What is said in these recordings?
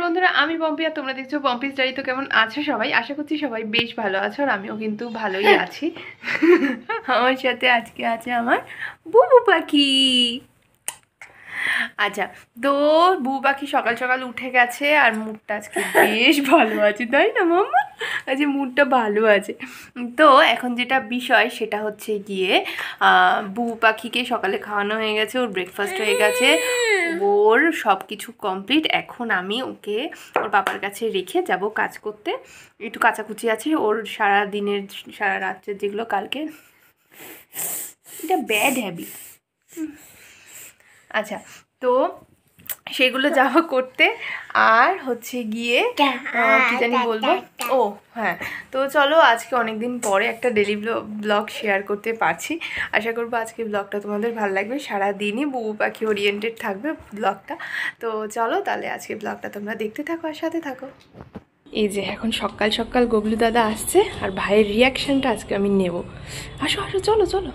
বন্ধুরা, আমি পম্পি আর তোমরা দেখছো পম্পিস ডায়েরি। তো কেমন আছো সবাই? আশা করছি সবাই বেশ ভালো আছো, আর আমিও কিন্তু ভালোই আছি। আমার সাথে আজকে আছে আমার বুবু পাখি। আচ্ছা, তো বুবু পাখি সকাল সকাল উঠে গেছে আর মুডটা আজকে বেশ ভালো আছে, তাই না মাম্মা? আজকে মুডটা ভালো আছে। তো এখন যেটা বিষয় সেটা হচ্ছে গিয়ে বুবু পাখিকে সকালে খাওয়ানো হয়ে গেছে, ওর ব্রেকফাস্ট হয়ে গেছে, ওর সব কিছু কমপ্লিট। এখন আমি ওকে ওর বাবার কাছে রেখে যাব কাজ করতে। একটু কাচাকুচি আছে ওর, সারা দিনের সারা রাত্রের যেগুলো কালকে, এটা ব্যাড হ্যাবিট। আচ্ছা, তো সেগুলো যাওয়া করতে, আর হচ্ছে গিয়ে কি জানি বলবো, ও হ্যাঁ, তো চলো আজকে অনেকদিন পরে একটা ডেলি ব্লগ শেয়ার করতে পারছি। আশা করবো আজকে ব্লগটা তোমাদের ভালো লাগবে। সারাদিনই বুবু পাখি ওরিয়েন্টেড থাকবে ব্লগটা। তো চলো তাহলে আজকে ব্লগটা তোমরা দেখতে থাকো আর সাথে থাকো। এই যে এখন সকাল সকাল গবলু দাদা আসছে, আর ভাইয়ের রিয়াকশানটা আজকে আমি নেব। আসো আসো, চলো চলো।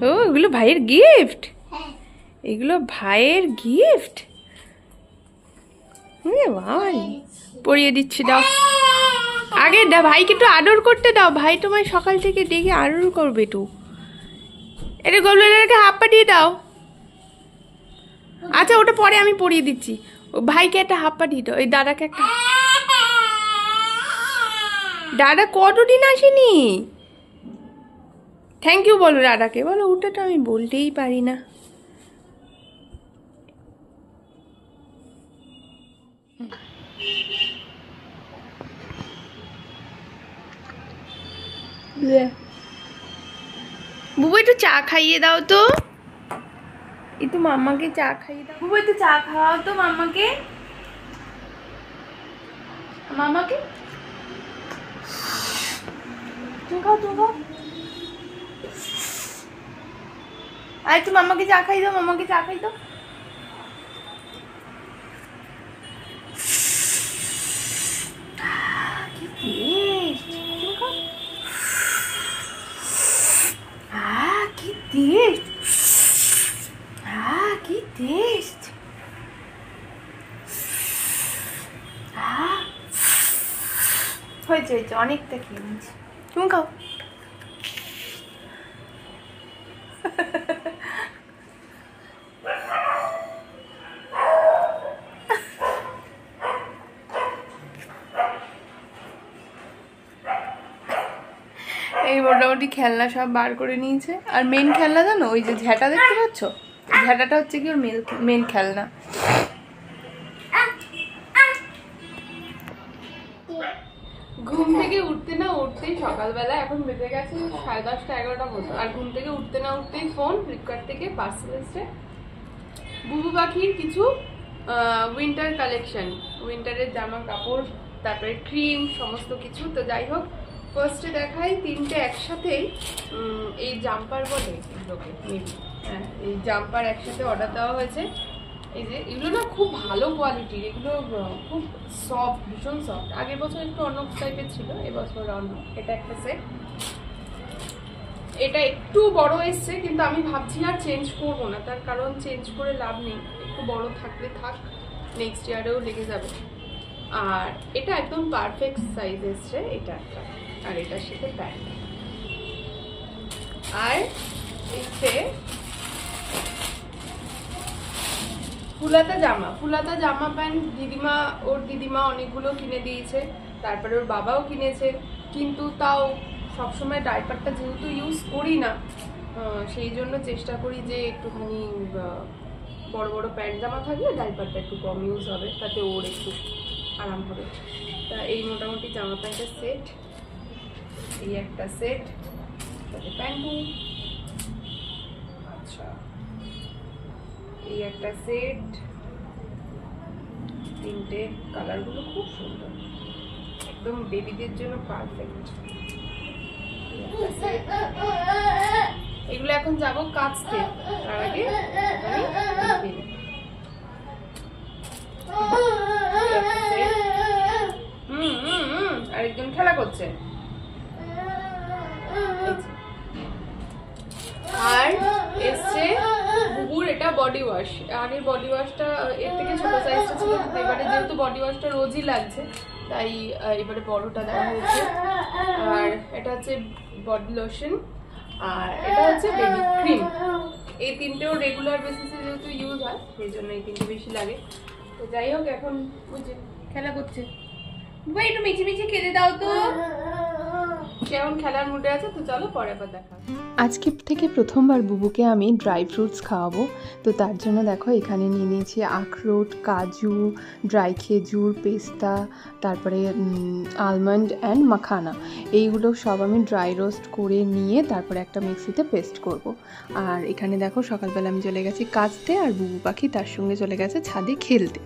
ও, এগুলো ভাইয়ের গিফট, এগুলো ভাইয়ের গিফট। ভাই পরিয়ে দিচ্ছি, দাও আগে, দাও ভাইকে একটু আদর করতে দাও। ভাই তোমায় সকাল থেকে দেখে আদর করবে একটু। এটা গোলবেলাকে হাত পাঠিয়ে দাও। আচ্ছা, ওটা পরে আমি পরিয়ে দিচ্ছি। ও ভাইকে একটা হাত পাঠিয়ে দাও, এই দাদাকে একটা। দাদা কতদিন আসেনি? থ্যাংক ইউ বলো দাদাকে, বলো। ওটা তো আমি বলতেই পারি না। বুবু একটু চা খাইয়ে দাও তো, একটু মাম্মাকে চা খাইয়ে দাও। বুবু একটু চা খাওয়াও তো মাম্মাকে, মামাকে। তুমি খাও, তুমি খাও। আর একটু মাম্মাকে চা খাই দাও, মাম্মাকে চা খাই দাও। কি টেস্ট! হয়েছে হয়েছে, অনেকটা খেয়ে নিয়েছি। তুমি খাও। এই মোটামুটি খেলনা সব বার করে নিয়েছে। আর মেন খেলনা জানো, ওই যে ঝ্যাটা দেখতে পাচ্ছ, ঝ্যাটাটা হচ্ছে কি ওর মেন খেলনা। ঘুম থেকে উঠতে না উঠতেই সকালবেলা, এখন বেজে গেছে 10:30 11টা মতো, আর ঘুম থেকে উঠতে না উঠতেই ফোন ফ্লিপকার্ট থেকে পার্সেল এসছে বুবু পাখির কিছু উইন্টার কালেকশন, উইন্টারের জামা কাপড়, তারপরে ক্রিম, সমস্ত কিছু। তো যাই হোক, ফার্স্টে দেখাই তিনটে একসাথেই এই জাম্পার বলে এগুলোকে, মেবি হ্যাঁ, এই জাম্পার একসাথে অর্ডার দেওয়া হয়েছে। এই যে এগুলো না খুব ভালো কোয়ালিটির, এগুলো খুব সফট, ভীষণ সফট। আগের বছর একটু অন্য টাইপের ছিল, এবছর অন্য। এটা একটা সেট, এটা একটু বড় এসছে, কিন্তু আমি ভাবছি আর চেঞ্জ করবো না, তার কারণ চেঞ্জ করে লাভ নেই, একটু বড় থাকলে থাক, নেক্সট ইয়ারেও লেগে যাবে। আর এটা একদম পারফেক্ট সাইজ এসছে, এটা একটা। আর এটার সাথে প্যান্ট, আর এসছে ফুলাতা জামা প্যান্ট। দিদিমা অনেকগুলো কিনে দিয়েছে, তারপরে ওর বাবাও কিনেছে। কিন্তু তাও সবসময় ডাইপারটা যেহেতু ইউজ করি না, সেই জন্য চেষ্টা করি যে একটুখানি বড় বড় প্যান্ট জামা থাকলে ডাইপারটা একটু কম ইউজ হবে, তাতে ওর একটু আরাম হবে। তা এই মোটামুটি জামা প্যান্টের সেট, এই একটা সেট, তাতে প্যান্ট। আচ্ছা, এই একটা সেট, তিনটে, কালারগুলো খুব সুন্দর, একদম বেবিদের জন্য পারফেক্ট। এগুলো এখন যাবো কাচতে, তার আগে আরেকজন খেলা করছে। আর এসছে বুবুর এটা বডি ওয়াশ। আগের বডি ওয়াশটা এর থেকে ছোট সাইজটা ছিল, এবারে যেহেতু বডি ওয়াশটা রোজই লাগছে তাই এবারে বড়টা দেওয়া হয়েছে। আর এটা হচ্ছে বডি লোশন, আর এটা হচ্ছে বেবি ক্রিম। এই তিনটেও রেগুলার বেসিসে যেহেতু ইউজ হয় সেই জন্য এই তিনটে বেশি লাগে। তো যাই হোক, এখন বুঝে খেলা করছে। ভাই একটু মিচি মিচি খেতে দাও তো, কেমন খেলার মুডে আছে। তো চলো পরে আবার দেখা। আজকে থেকে প্রথমবার বুবুকে আমি ড্রাই ফ্রুটস খাওয়াবো। তো তার জন্য দেখো এখানে নিয়ে নিয়েছি আখরোট, কাজু, ড্রাই খেজুর, পেস্তা, তারপরে আলমন্ড অ্যান্ড মাখানা। এইগুলো সব আমি ড্রাই রোস্ট করে নিয়ে তারপরে একটা মিক্সিতে পেস্ট করব। আর এখানে দেখো সকালবেলা আমি চলে গেছি কাচতে, আর বুবু পাখি তার সঙ্গে চলে গেছে ছাদে খেলতে।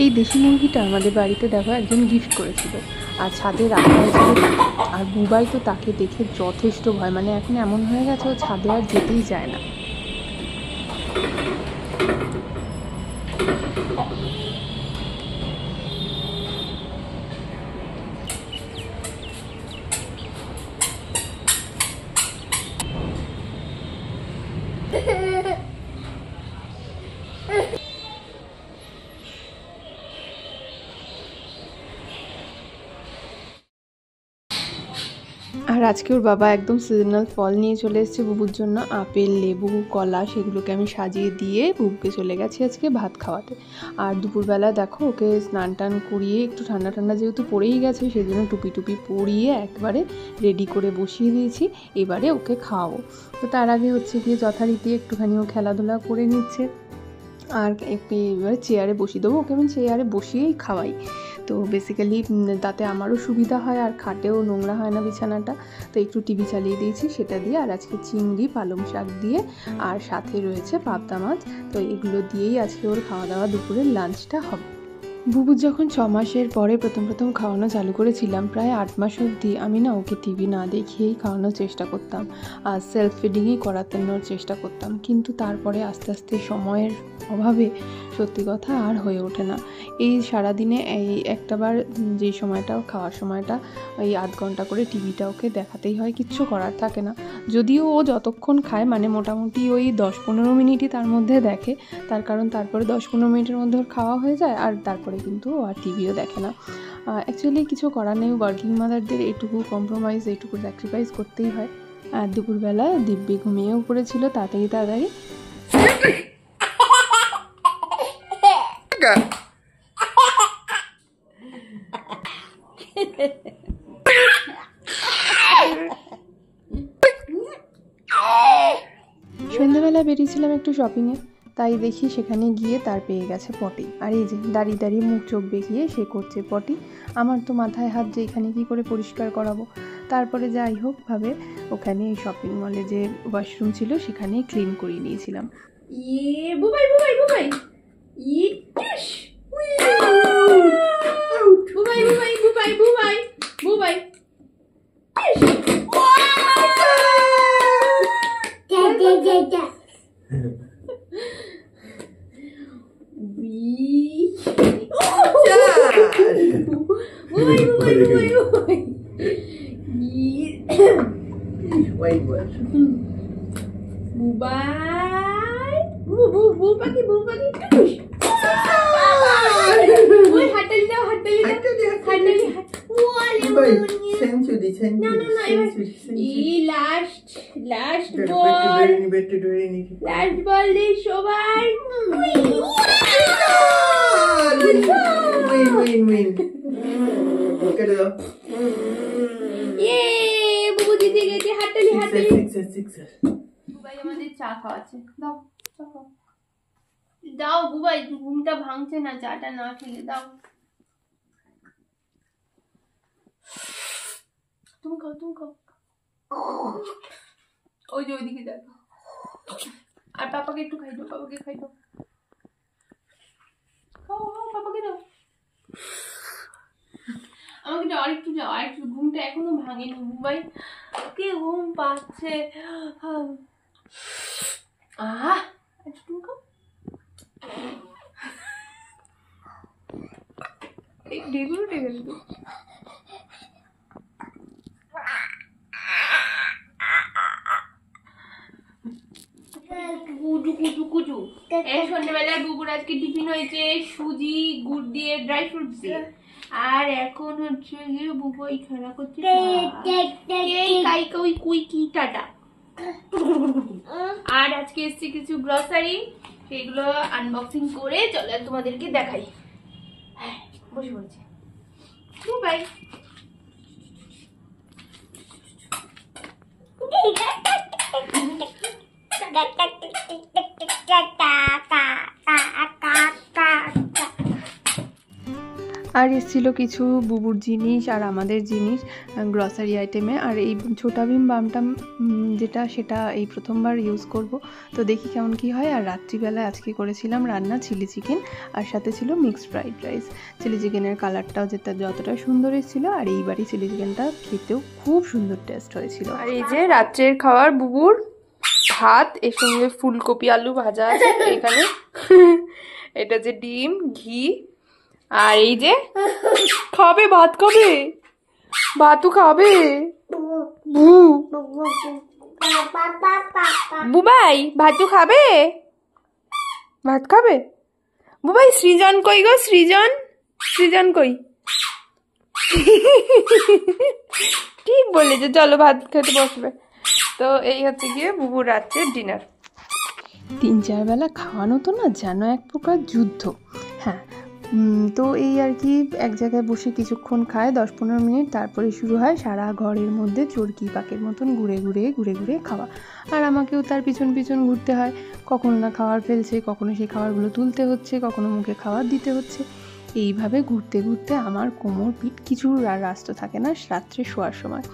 এই দেশি মুরগিটা আমাদের বাড়িতে দেখো একজন গিফট করেছিল, আর ছাদে রাখা হয়েছিল। আর বুবাই তো তাকে দেখে যথেষ্ট ভয়, মানে এখন এমন হয়ে গেছে ও ছাদে আর যেতেই চায় না। আর আজকে ওর বাবা একদম সিজনাল ফল নিয়ে চলে এসেছে বুবুর জন্য, আপেল, লেবু, কলা। সেগুলোকে আমি সাজিয়ে দিয়ে বুবুকে চলে গেছি আজকে ভাত খাওয়াতে। আর দুপুরবেলা দেখো ওকে স্নান টান করিয়ে, একটু ঠান্ডা ঠান্ডা যেহেতু পড়েই গেছে সেই জন্য টুপি টুপি পরিয়ে একবারে রেডি করে বসিয়ে দিয়েছি। এবারে ওকে খাওয়াবো। তো তার আগে হচ্ছে গিয়ে যথারীতি একটুখানি ও খেলাধুলা করে নিচ্ছে। আর এবারে চেয়ারে বসিয়ে দেবো ওকে, আমি চেয়ারে বসিয়েই খাওয়াই। তো বেসিক্যালি তাতে আমারও সুবিধা হয়, আর খাটেও নোংরা হয় না বিছানাটা। তো একটু টিভি চালিয়ে দিয়েছি সেটা দিয়ে। আর আজকে চিংড়ি, পালং শাক দিয়ে, আর সাথে রয়েছে পাবদা মাছ। তো এগুলো দিয়েই আজকে ওর খাওয়া দাওয়া দুপুরের লাঞ্চটা হবে। বুবুর যখন 6 মাসের পরে প্রথম খাওয়ানো চালু করেছিলাম, প্রায় 8 মাস অবধি আমি না ওকে টিভি না দেখিয়েই খাওয়ানোর চেষ্টা করতাম, আর সেলফ ফিডিংই করানোর চেষ্টা করতাম। কিন্তু তারপরে আস্তে আস্তে সময়ের অভাবে সত্যি কথা আর হয়ে ওঠে না। এই সারাদিনে এই একটাবার যেই সময়টা খাওয়ার সময়টা ওই আধ ঘন্টা করে টিভিটা ওকে দেখাতেই হয়, কিচ্ছু করার থাকে না। যদিও ও যতক্ষণ খায় মানে মোটামুটি ওই 10-15 মিনিটই তার মধ্যে দেখে, তার কারণ তারপরে 10-15 মিনিটের মধ্যে ওর খাওয়া হয়ে যায়, আর তারপরে কিন্তু আর টিভিও দেখে না। অ্যাকচুয়ালি কিছু করার নেই, ওয়ার্কিং মাদারদের এইটুকু কম্প্রোমাইজ, এইটুকু স্যাক্রিফাইস করতেই হয়। আর দুপুরবেলা দিব্যি ঘুমিয়েও পড়েছিল তাড়াতাড়ি। সন্ধ্যাবেলা বেরিয়েছিলাম একটু শপিংয়ে, তাই দেখি সেখানে গিয়ে তার পেয়ে গেছে পটি। আর এই যে দাঁড়িয়ে দাঁড়িয়ে মুখ চোখ বেঁকিয়ে সে করছে পটি। আমার তো মাথায় হাত যে এখানে কী করে পরিষ্কার করাবো। তারপরে যাই হোক ভাবে ওখানে শপিং মলে যে ওয়াশরুম ছিল সেখানে ক্লিন করিয়ে নিয়েছিলাম। বুবাই বুবাই বুবাই ইটিশ বুবাই বুবাই বুবাই বুবাই বুবাই সেঞ্চুরি না না না লাস্ট বল লাস্ট বল দে সবাই উইন কেটে দাও বুবু জিতে গেছে হাততালি বুবাই আমাদের চা খাওয়াচ্ছে দাও চা খাও দাও বুবাই ঘুমটা ভাঙছে না চাটা না খেলে দাও তুমি খাও ওই যে ওইদিকে দেখো আর পাপাকে একটু খাই দাও খাও পাপাকে দাও আমাকে দাও আরেকটু যাও আরেকটু ঘুমটা এখনো ভাঙেনি বুবাই কে ঘুম পাচ্ছে একটু খাও ঢেকুর উঠে গেল কুচু এই সন্ধ্যাবেলা বুবুর আজকে টিফিন হয়েছে সুজি গুড় দিয়ে ড্রাই ফ্রুট দিয়ে আর এখন হচ্ছে গিয়ে বুবু এই খেলা করছে টাটা আর আজকে এসছে কিছু গ্রসারি সেগুলো আনবক্সিং করে চলে তোমাদেরকে দেখাই বসে পড়েছে বাই আর এসেছিলো কিছু বুবুর জিনিস আর আমাদের জিনিস গ্রসারি আইটেমে। আর এই ছোটা ভীম বামটা যেটা সেটা এই প্রথমবার ইউজ করব, তো দেখি কেমন কি হয়। আর রাত্রিবেলায় আজকে করেছিলাম রান্না চিলি চিকেন, আর সাথে ছিল মিক্সড ফ্রাইড রাইস। চিলি চিকেনের কালারটাও যেটা যতটা সুন্দর এসেছিলো, আর এইবারই চিলি চিকেনটা খেতেও খুব সুন্দর টেস্ট হয়েছিল। আর এই যে রাত্রের খাবার বুবুর ভাত, এর সঙ্গে ফুলকপি আলু ভাজা আছে এখানে, এটা যে ডিম ঘি, আর এই যে খাবে ভাত, খাবে ভাতও খাবে বুবাই, ভাতও খাবে, ভাত খাবে বুবাই। সৃজন কই গো, সৃজন কই? ঠিক বলেছে, চলো ভাত খেতে বসবে। তো এই হচ্ছে গিয়ে বুবুর রাত্রের ডিনার। 3-4 বেলা খাওয়ানো তো না যেন এক প্রকার যুদ্ধ। হ্যাঁ, তো এই আর কি এক জায়গায় বসে কিছুক্ষণ খায় 10-15 মিনিট, তারপরে শুরু হয় সারা ঘরের মধ্যে চরকি পাকের মতন ঘুরে ঘুরে খাওয়া। আর আমাকেও তার পিছন ঘুরতে হয়, কখনো না খাবার ফেলছে, কখনো সেই খাবারগুলো তুলতে হচ্ছে, কখনো মুখে খাবার দিতে হচ্ছে। এইভাবে ঘুরতে আমার কোমর পিঠ কিছু আর রাস্তা থাকে না রাত্রে শোয়ার সময়।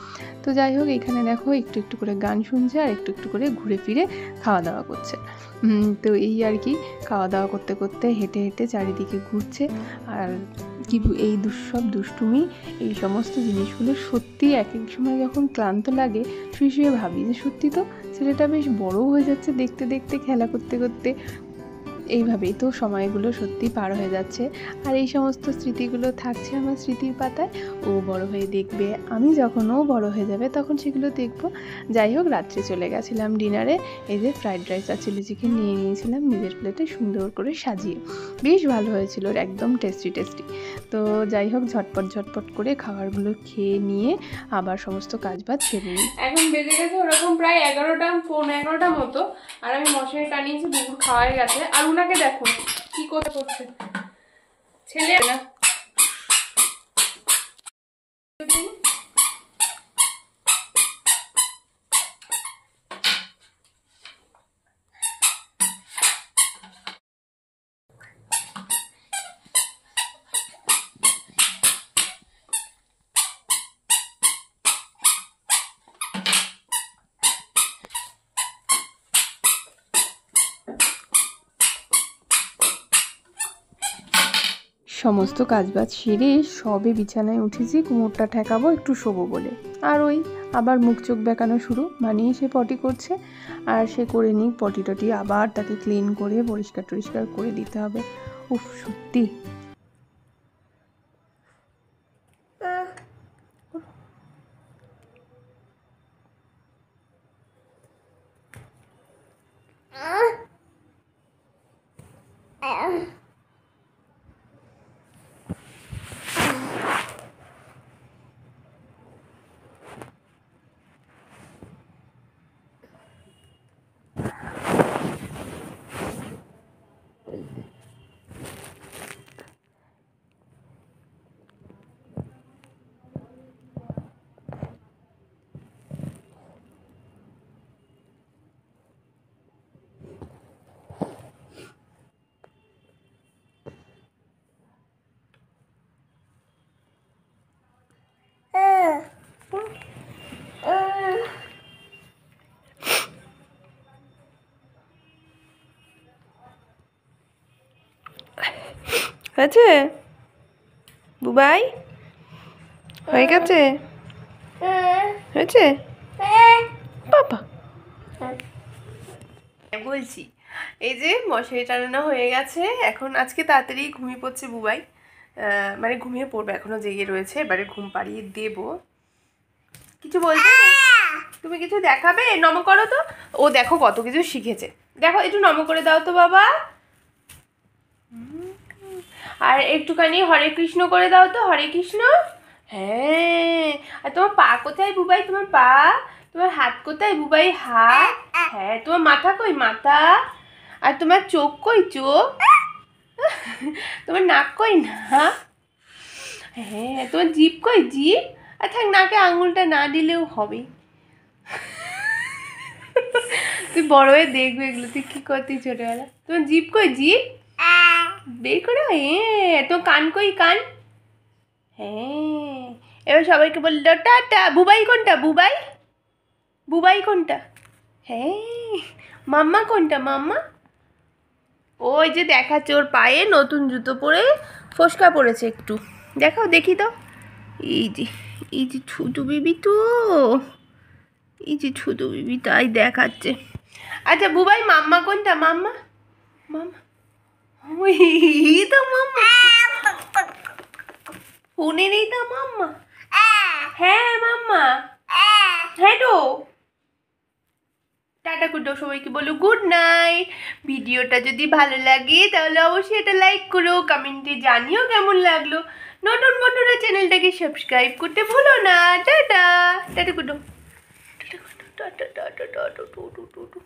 তো যাই হোক, এখানে দেখো একটু করে গান শুনছে আর একটু করে ঘুরে ফিরে খাওয়া দাওয়া করছে। তো এই আর কি খাওয়া দাওয়া করতে হেঁটে চারিদিকে ঘুরছে। আর কি এই সব দুষ্টুমি, এই সমস্ত জিনিসগুলো সত্যি এক এক সময় যখন ক্লান্ত লাগে শুয়ে ভাবি যে সত্যি তো ছেলেটা বেশ বড়ও হয়ে যাচ্ছে দেখতে খেলা করতে। এইভাবেই তো সময়গুলো সত্যি পার হয়ে যাচ্ছে। আর এই সমস্ত স্মৃতিগুলো থাকছে আমার স্মৃতির পাতায়। ও বড় হয়ে দেখবে, আমি যখন ও বড় হয়ে যাবে তখন সেগুলো দেখব। যাই হোক, রাত্রে চলে গেছিলাম ডিনারে। এই যে ফ্রাইড রাইস আর চিলি চিকেন নিয়ে নিয়েছিলাম নিজের প্লেটে সুন্দর করে সাজিয়ে, বেশ ভালো হয়েছিল, একদম টেস্টি। তো যাই হোক, ঝটপট করে খাবারগুলো খেয়ে নিয়ে আবার সমস্ত কাজবাজ সেরে নিই। এখন বেজে গেছে ওরকম প্রায় 11টা মতো, আর আমি মশারি টানিয়েছি, বুবুর খাওয়াই গেছে। আর উনাকে দেখো কি করছে ছেলে না। সমস্ত কাজবাজ সেরে সবে বিছানায় উঠেছি, কোমরটা ঠেকাবো একটু শোবো বলে। আর ওই আবার মুখ চোখ বেঁকানো শুরু, মানেই সে পটি করছে। আর সে করে নিক পটি টটি, আবার তাকে ক্লিন করে পরিষ্কার করে দিতে হবে। উফ, সত্যি হয়েছে বুবাই? হয়ে গেছে? হয়েছে বাবা? বলছি এই যে মশারি টানানো হয়ে গেছে, এখন আজকে তাড়াতাড়ি ঘুমিয়ে পড়ছে বুবাই, মানে ঘুমিয়ে পড়বে, এখনো জেগে রয়েছে, এবারে ঘুম পাড়িয়ে দেব। কিছু বলতে? তুমি কিছু দেখাবে? নম করো তো। ও দেখো কত কিছু শিখেছে, দেখো একটু নম করে দাও তো বাবা। আর একটুখানি হরে কৃষ্ণ করে দাও তো, হরে কৃষ্ণ। হ্যাঁ, আর তোমার পা কোথায় বুবাই? তোমার পা? তোমার হাত কোথায় বুবাই? হাত? হ্যাঁ, তোমার মাথা কই? মাথা? আর তোমার চোখ কই? চোখ? তোমার নাক কই? নাক? হ্যাঁ, তোমার জিভ কই? জিভ? আচ্ছা, নাকে আঙুলটা না দিলেও হবে। তুই বড় হয়ে দেখবে এগুলো, তুই কি করতি ছোটবেলা। তোমার জিভ কই? জিভ বের করে। হ্যাঁ, তোমার কান কই? কান? হ্যাঁ, এবার সবাইকে বলল টাটা। বুবাই কোনটা? বুবাই? বুবাই কোনটা? হ্যাঁ, মাম্মা কোনটা? মাম্মা? ওই যে দেখাচ্ছে ওর পায়ে নতুন জুতো পরে ফোসকা পড়েছে একটু, দেখাও দেখি তো। এই যে, এই যে ছোট বেবি তো, এই যে ছোট বেবি, তাই দেখাচ্ছে। আচ্ছা বুবাই, মাম্মা কোনটা? মাম্মা? মাম্মা ওই তো মাম্মা, ফোনে নেই তো মাম্মা। হ্যাঁ মাম্মা, হ্যাঁ তো। টাটা গুড সবাইকে বলো গুড নাইট। ভিডিওটা যদি ভালো লাগে তাহলে অবশ্যই এটা লাইক করো, কমেন্টে জানিও কেমন লাগলো। নতুন বন্ধুরা চ্যানেলটাকে সাবস্ক্রাইব করতে ভুলো না। Tata, tata good, tata, tata, tata, tata, tata, tata.